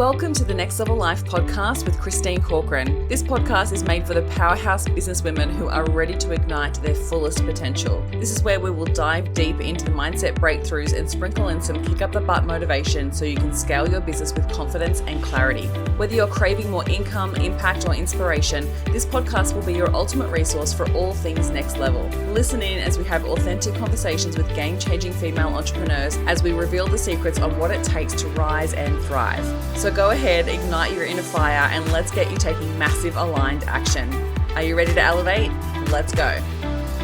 Welcome to the Next Level Life podcast with Christine Corcoran. This podcast is made for the powerhouse businesswomen who are ready to ignite their fullest potential. This is where we will dive deep into the mindset breakthroughs and sprinkle in some kick up the butt motivation so you can scale your business with confidence and clarity. Whether you're craving more income, impact, or inspiration, this podcast will be your ultimate resource for all things next level. Listen in as we have authentic conversations with game-changing female entrepreneurs as we reveal the secrets on what it takes to rise and thrive. So go ahead, ignite your inner fire, and let's get you taking massive aligned action. Are you ready to elevate? Let's go.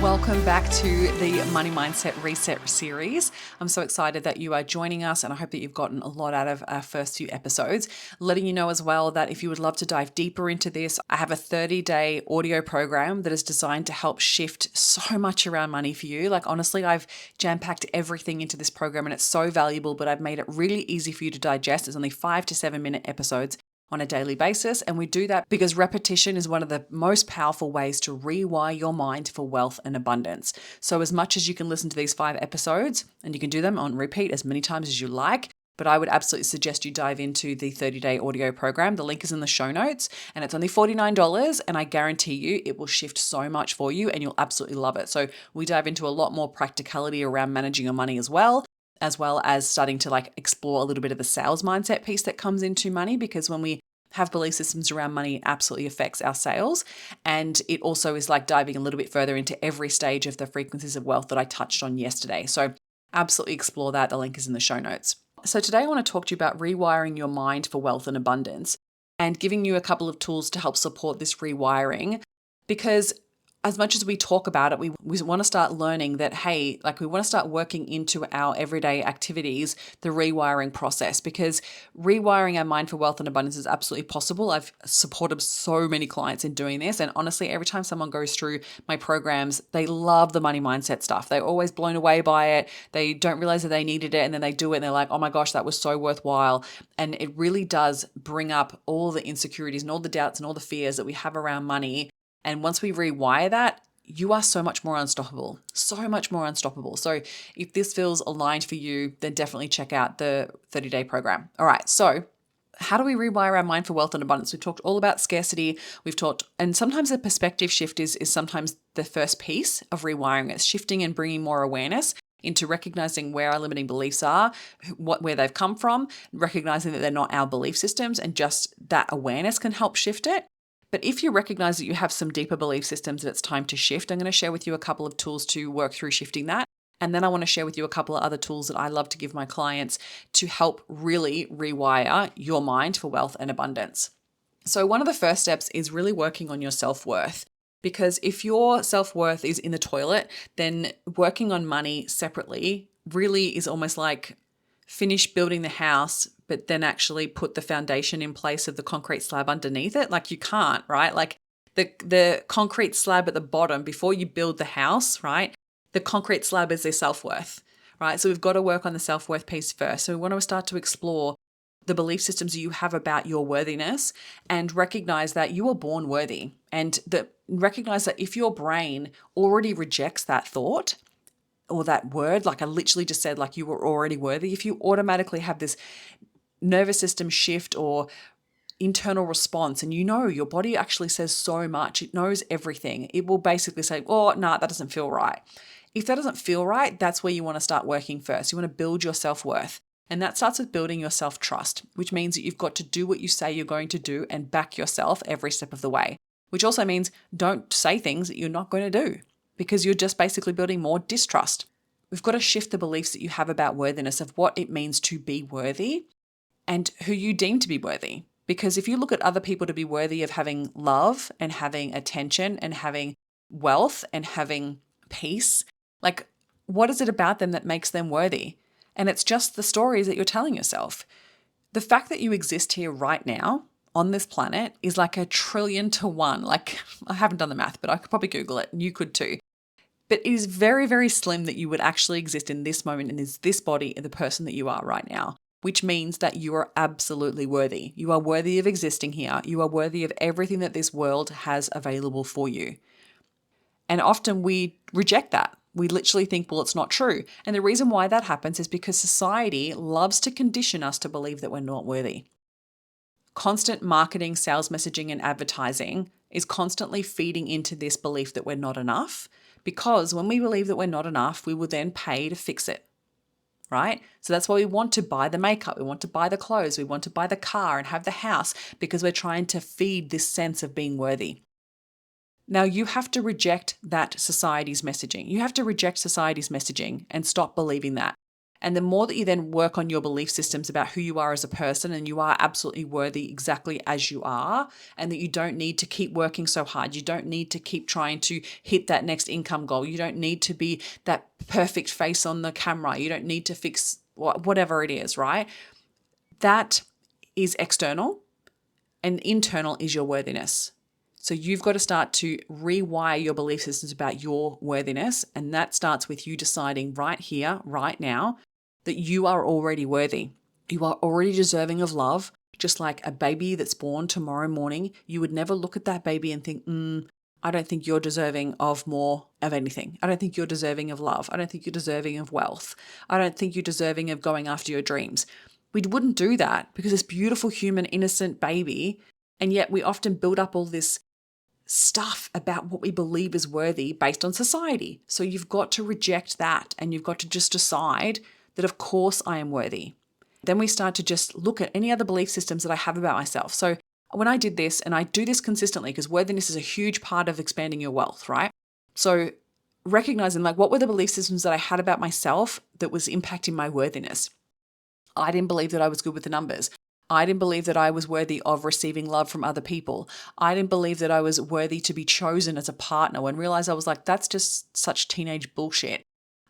Welcome back to the Money Mindset Reset series. I'm so excited that you are joining us, and I hope that you've gotten a lot out of our first few episodes. Letting you know as well that if you would love to dive deeper into this, I have a 30-day audio program that is designed to help shift so much around money for you. Like honestly, I've jam-packed everything into this program and it's so valuable, but I've made it really easy for you to digest. It's only 5 to 7 minute episodes on a daily basis. And we do that because repetition is one of the most powerful ways to rewire your mind for wealth and abundance. So as much as you can listen to these 5 episodes, and you can do them on repeat as many times as you like, but I would absolutely suggest you dive into the 30-day audio program. The link is in the show notes and it's only $49, and I guarantee you it will shift so much for you and you'll absolutely love it. So we dive into a lot more practicality around managing your money as well as starting to explore a little bit of the sales mindset piece that comes into money, because when we have belief systems around money, it absolutely affects our sales. And it also is like diving a little bit further into every stage of the frequencies of wealth that I touched on yesterday. So absolutely explore that. The link is in the show notes. So today I want to talk to you about rewiring your mind for wealth and abundance and giving you a couple of tools to help support this rewiring, because as much as we talk about it, we want to start learning that, hey, we want to start working into our everyday activities, the rewiring process, because rewiring our mind for wealth and abundance is absolutely possible. I've supported so many clients in doing this. And honestly, every time someone goes through my programs, they love the money mindset stuff. They're always blown away by it. They don't realize that they needed it. And then they do it and they're like, oh my gosh, that was so worthwhile. And it really does bring up all the insecurities and all the doubts and all the fears that we have around money. And once we rewire that, you are so much more unstoppable, so much more unstoppable. So if this feels aligned for you, then definitely check out the 30-day program. All right. So how do we rewire our mind for wealth and abundance? We've talked all about scarcity. We've talked, and sometimes the perspective shift is sometimes the first piece of rewiring. It's shifting and bringing more awareness into recognizing where our limiting beliefs are, where they've come from, recognizing that they're not our belief systems, and just that awareness can help shift it. But if you recognize that you have some deeper belief systems that it's time to shift, I'm going to share with you a couple of tools to work through shifting that. And then I want to share with you a couple of other tools that I love to give my clients to help really rewire your mind for wealth and abundance. So one of the first steps is really working on your self-worth. Because if your self-worth is in the toilet, then working on money separately really is almost like finish building the house, but then actually put the foundation in place of the concrete slab underneath it. You can't, right? The concrete slab at the bottom, before you build the house, right? The concrete slab is their self-worth, right? So we've got to work on the self-worth piece first. So we want to start to explore the belief systems you have about your worthiness and recognize that you are born worthy, and recognize that if your brain already rejects that thought, or that word, I literally just said, you were already worthy. If you automatically have this nervous system shift or internal response, and your body actually says so much, it knows everything. It will basically say, oh, no, that doesn't feel right. If that doesn't feel right, that's where you want to start working first. You want to build your self-worth. And that starts with building your self-trust, which means that you've got to do what you say you're going to do and back yourself every step of the way, which also means don't say things that you're not going to do, because you're just basically building more distrust. We've got to shift the beliefs that you have about worthiness, of what it means to be worthy and who you deem to be worthy. Because if you look at other people to be worthy of having love and having attention and having wealth and having peace, what is it about them that makes them worthy? And it's just the stories that you're telling yourself. The fact that you exist here right now on this planet is like 1,000,000,000,000 to 1. I haven't done the math, but I could probably Google it and you could too. But it is very, very slim that you would actually exist in this moment and is this body and the person that you are right now, which means that you are absolutely worthy. You are worthy of existing here. You are worthy of everything that this world has available for you. And often we reject that. We literally think, well, it's not true. And the reason why that happens is because society loves to condition us to believe that we're not worthy. Constant marketing, sales messaging, and advertising is constantly feeding into this belief that we're not enough, because when we believe that we're not enough, we will then pay to fix it, right? So that's why we want to buy the makeup, we want to buy the clothes, we want to buy the car and have the house, because we're trying to feed this sense of being worthy. Now, you have to reject that society's messaging. You have to reject society's messaging and stop believing that. And the more that you then work on your belief systems about who you are as a person, and you are absolutely worthy exactly as you are, and that you don't need to keep working so hard. You don't need to keep trying to hit that next income goal. You don't need to be that perfect face on the camera. You don't need to fix whatever it is, right? That is external, and internal is your worthiness. So you've got to start to rewire your belief systems about your worthiness. And that starts with you deciding right here, right now, that you are already worthy. You are already deserving of love. Just like a baby that's born tomorrow morning, you would never look at that baby and think, I don't think you're deserving of more of anything. I don't think you're deserving of love. I don't think you're deserving of wealth. I don't think you're deserving of going after your dreams. We wouldn't do that because this beautiful human, innocent baby, and yet we often build up all this stuff about what we believe is worthy based on society. So you've got to reject that, and you've got to just decide that of course I am worthy. Then we start to just look at any other belief systems that I have about myself. So when I did this, and I do this consistently because worthiness is a huge part of expanding your wealth, right? So recognizing what were the belief systems that I had about myself that was impacting my worthiness. I didn't believe that I was good with the numbers. I didn't believe that I was worthy of receiving love from other people. I didn't believe that I was worthy to be chosen as a partner, when realized I was like, that's just such teenage bullshit.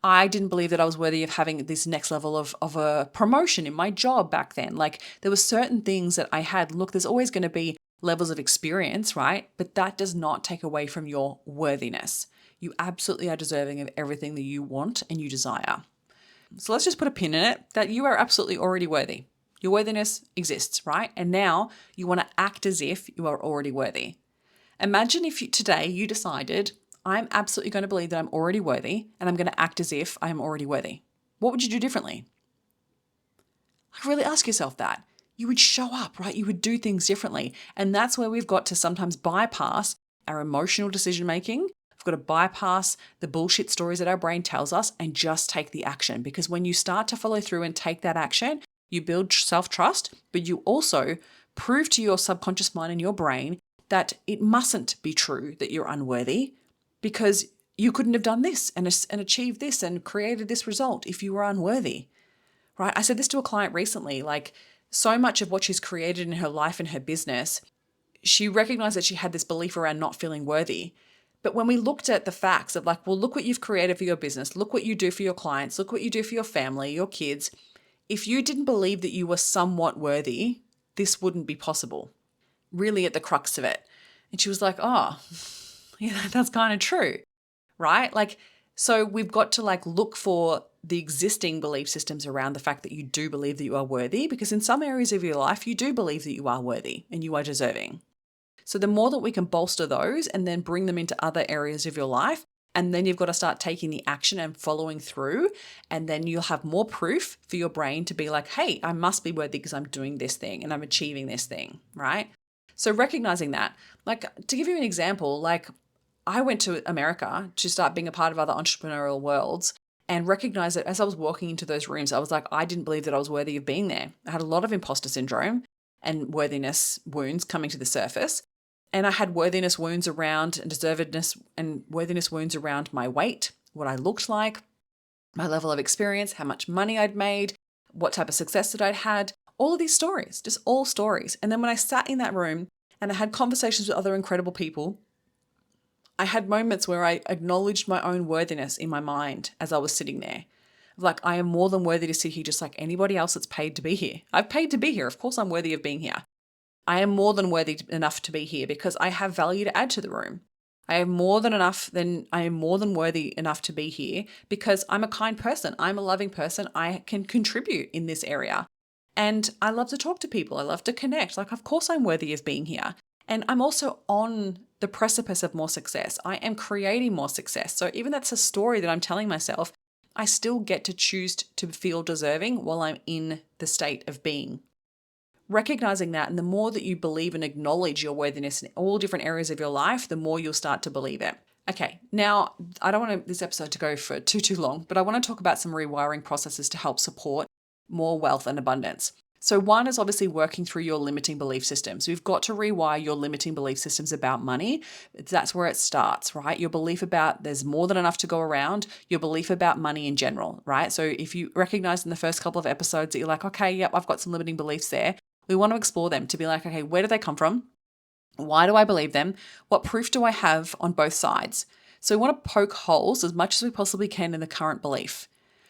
I didn't believe that I was worthy of having this next level of a promotion in my job back then. There were certain things that I had. Look, there's always going to be levels of experience, right? But that does not take away from your worthiness. You absolutely are deserving of everything that you want and you desire. So let's just put a pin in it that you are absolutely already worthy. Your worthiness exists, right? And now you want to act as if you are already worthy. Imagine if today you decided, I'm absolutely going to believe that I'm already worthy, and I'm going to act as if I am already worthy. What would you do differently? Really ask yourself that. You would show up, right? You would do things differently. And that's where we've got to sometimes bypass our emotional decision making. We've got to bypass the bullshit stories that our brain tells us and just take the action. Because when you start to follow through and take that action, you build self-trust, but you also prove to your subconscious mind and your brain that it mustn't be true that you're unworthy, because you couldn't have done this and achieved this and created this result if you were unworthy, right? I said this to a client recently, so much of what she's created in her life and her business, she recognized that she had this belief around not feeling worthy. But when we looked at the facts of well, look what you've created for your business, look what you do for your clients, look what you do for your family, your kids. If you didn't believe that you were somewhat worthy, this wouldn't be possible, really at the crux of it. And she was like, oh, yeah, that's kind of true, right? So we've got to look for the existing belief systems around the fact that you do believe that you are worthy, because in some areas of your life, you do believe that you are worthy and you are deserving. So the more that we can bolster those and then bring them into other areas of your life, and then you've got to start taking the action and following through. And then you'll have more proof for your brain to be like, hey, I must be worthy because I'm doing this thing and I'm achieving this thing, right? So recognizing that, to give you an example, I went to America to start being a part of other entrepreneurial worlds, and recognized that as I was walking into those rooms, I was like, I didn't believe that I was worthy of being there. I had a lot of imposter syndrome and worthiness wounds coming to the surface. And I had worthiness wounds around and deservedness and worthiness wounds around my weight, what I looked like, my level of experience, how much money I'd made, what type of success that I'd had, all of these stories, just all stories. And then when I sat in that room and I had conversations with other incredible people, I had moments where I acknowledged my own worthiness in my mind as I was sitting there. I am more than worthy to sit here just like anybody else that's paid to be here. I've paid to be here. Of course I'm worthy of being here. I am more than worthy enough to be here because I have value to add to the room. I am more than worthy enough to be here because I'm a kind person. I'm a loving person. I can contribute in this area. And I love to talk to people. I love to connect. Of course I'm worthy of being here. And I'm also on the precipice of more success. I am creating more success. So even that's a story that I'm telling myself, I still get to choose to feel deserving while I'm in the state of being. recognizing that, and the more that you believe and acknowledge your worthiness in all different areas of your life, the more you'll start to believe it. Okay, now I don't want this episode to go for too long, but I want to talk about some rewiring processes to help support more wealth and abundance. So one is obviously working through your limiting belief systems. So you've got to rewire your limiting belief systems about money. That's where it starts, right? Your belief about there's more than enough to go around, your belief about money in general, right? So if you recognize in the first couple of episodes that you're like, okay, yep, I've got some limiting beliefs there, we want to explore them to be like, okay, where do they come from? Why do I believe them? What proof do I have on both sides? So we want to poke holes as much as we possibly can in the current belief.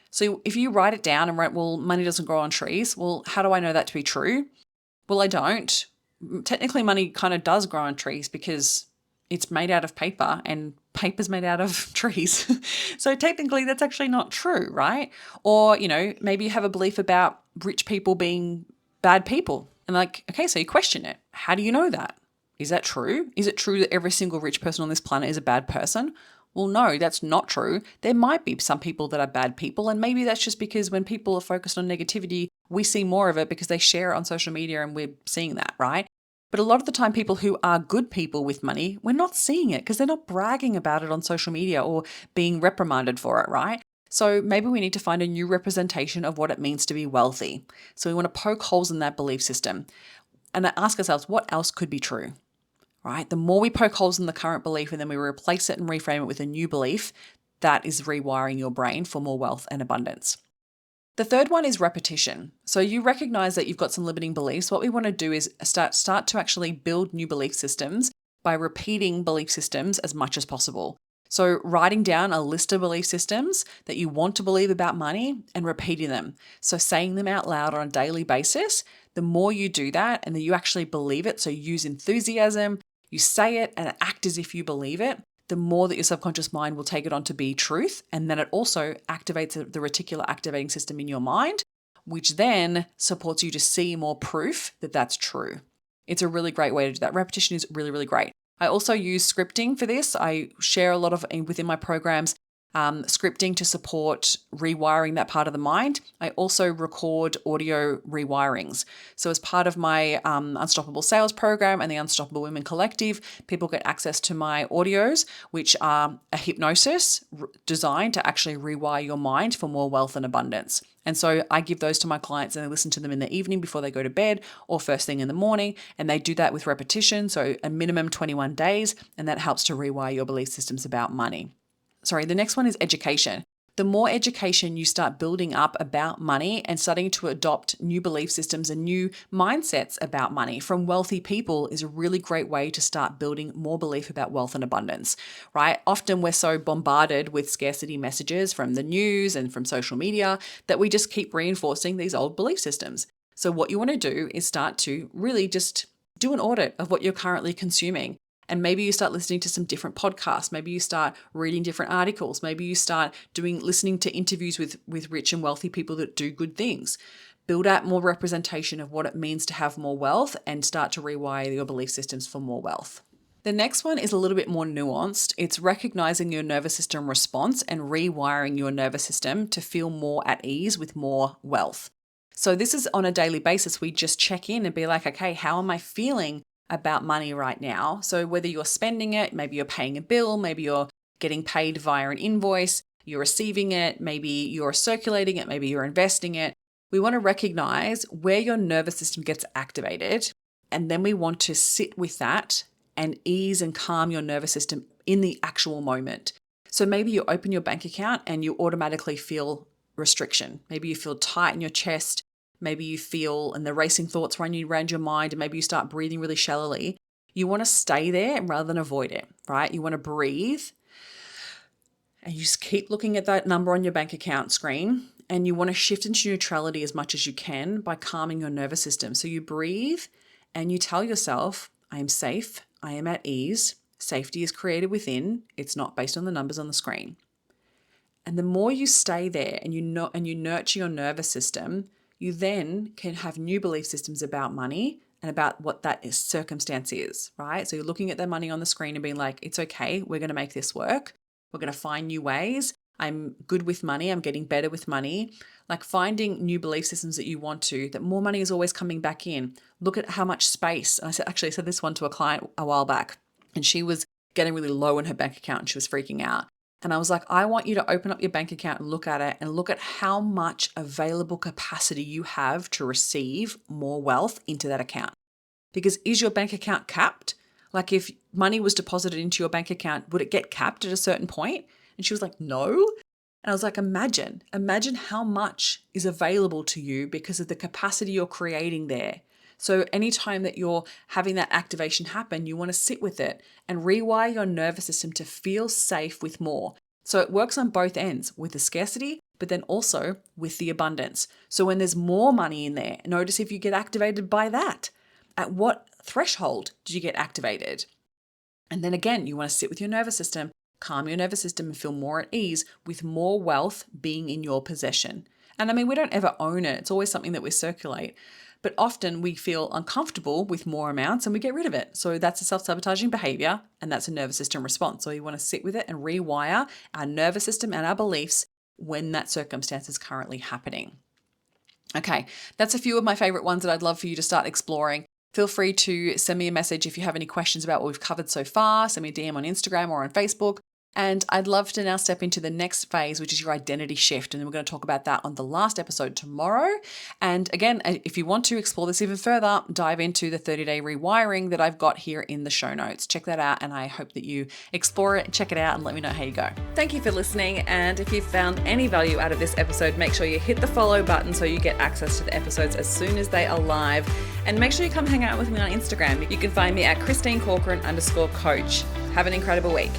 So if you write it down and write, well, money doesn't grow on trees, well, how do I know that to be true? Well, I don't. Technically, money kind of does grow on trees because it's made out of paper and paper's made out of trees. So technically, that's actually not true, right? Or, maybe you have a belief about rich people being bad people. And like, okay, so you question it. How do you know that? Is that true? Is it true that every single rich person on this planet is a bad person? Well, no, that's not true. There might be some people that are bad people, and maybe that's just because when people are focused on negativity, we see more of it because they share it on social media and we're seeing that, right? But a lot of the time, people who are good people with money, we're not seeing it because they're not bragging about it on social media or being reprimanded for it, right? So maybe we need to find a new representation of what it means to be wealthy. So we want to poke holes in that belief system and ask ourselves, what else could be true? Right? The more we poke holes in the current belief and then we replace it and reframe it with a new belief, that is rewiring your brain for more wealth and abundance. The third one is repetition. So you recognize that you've got some limiting beliefs. What we want to do is start to actually build new belief systems by repeating belief systems as much as possible. So writing down a list of belief systems that you want to believe about money and repeating them. So saying them out loud on a daily basis. The more you do that and that you actually believe it, so use enthusiasm, you say it and act as if you believe it, the more that your subconscious mind will take it on to be truth. And then it also activates the reticular activating system in your mind, which then supports you to see more proof that that's true. It's a really great way to do that. Repetition is really, really great. I also use scripting for this. I share a lot of within my programs, scripting to support rewiring that part of the mind. I also record audio rewirings. So as part of my Unstoppable Sales program and the Unstoppable Women Collective, people get access to my audios, which are a hypnosis designed to actually rewire your mind for more wealth and abundance. And so I give those to my clients and they listen to them in the evening before they go to bed or first thing in the morning. And they do that with repetition, so a minimum 21 days. And that helps to rewire your belief systems about money. The next one is education. The more education you start building up about money and starting to adopt new belief systems and new mindsets about money from wealthy people is a really great way to start building more belief about wealth and abundance, right? Often we're so bombarded with scarcity messages from the news and from social media that we just keep reinforcing these old belief systems. So what you want to do is start to really just do an audit of what you're currently consuming. And maybe you start listening to some different podcasts. Maybe you start reading different articles. Maybe you start listening to interviews with rich and wealthy people that do good things. Build out more representation of what it means to have more wealth and start to rewire your belief systems for more wealth. The next one is a little bit more nuanced. It's recognizing your nervous system response and rewiring your nervous system to feel more at ease with more wealth. So this is on a daily basis. We just check in and be like, okay, how am I feeling about money right now? So whether you're spending it, maybe you're paying a bill, maybe you're getting paid via an invoice, you're receiving it, maybe you're circulating it, maybe you're investing it. We want to recognize where your nervous system gets activated. And then we want to sit with that and ease and calm your nervous system in the actual moment. So maybe you open your bank account and you automatically feel restriction. Maybe you feel tight in your chest. Maybe you feel and the racing thoughts run around your mind and maybe you start breathing really shallowly. You want to stay there rather than avoid it, right? You want to breathe and you just keep looking at that number on your bank account screen and you want to shift into neutrality as much as you can by calming your nervous system. So you breathe and you tell yourself, I am safe, I am at ease, safety is created within, it's not based on the numbers on the screen. And the more you stay there and you nurture your nervous system, you then can have new belief systems about money and about what that circumstance is, right? So you're looking at the money on the screen and being like, it's okay, we're going to make this work. We're going to find new ways. I'm good with money. I'm getting better with money. Like finding new belief systems that you want to, that more money is always coming back in. Look at how much space. And I said this one to a client a while back, and she was getting really low in her bank account and she was freaking out. And I was like, I want you to open up your bank account and look at it and look at how much available capacity you have to receive more wealth into that account. Because is your bank account capped? Like if money was deposited into your bank account, would it get capped at a certain point? And she was like, no. And I was like, imagine how much is available to you because of the capacity you're creating there. So anytime that you're having that activation happen, you want to sit with it and rewire your nervous system to feel safe with more. So it works on both ends, with the scarcity, but then also with the abundance. So when there's more money in there, notice if you get activated by that. At what threshold did you get activated? And then again, you want to sit with your nervous system, calm your nervous system and feel more at ease with more wealth being in your possession. And I mean, we don't ever own it. It's always something that we circulate. But often we feel uncomfortable with more amounts and we get rid of it. So that's a self-sabotaging behavior and that's a nervous system response. So you want to sit with it and rewire our nervous system and our beliefs when that circumstance is currently happening. Okay, that's a few of my favorite ones that I'd love for you to start exploring. Feel free to send me a message if you have any questions about what we've covered so far. Send me a DM on Instagram or on Facebook. And I'd love to now step into the next phase, which is your identity shift. And then we're going to talk about that on the last episode tomorrow. And again, if you want to explore this even further, dive into the 30-day rewiring that I've got here in the show notes. Check that out. And I hope that you explore it, check it out, and let me know how you go. Thank you for listening. And if you found any value out of this episode, make sure you hit the follow button so you get access to the episodes as soon as they are live. And make sure you come hang out with me on Instagram. You can find me at @ChristineCorcoran_coach. Have an incredible week.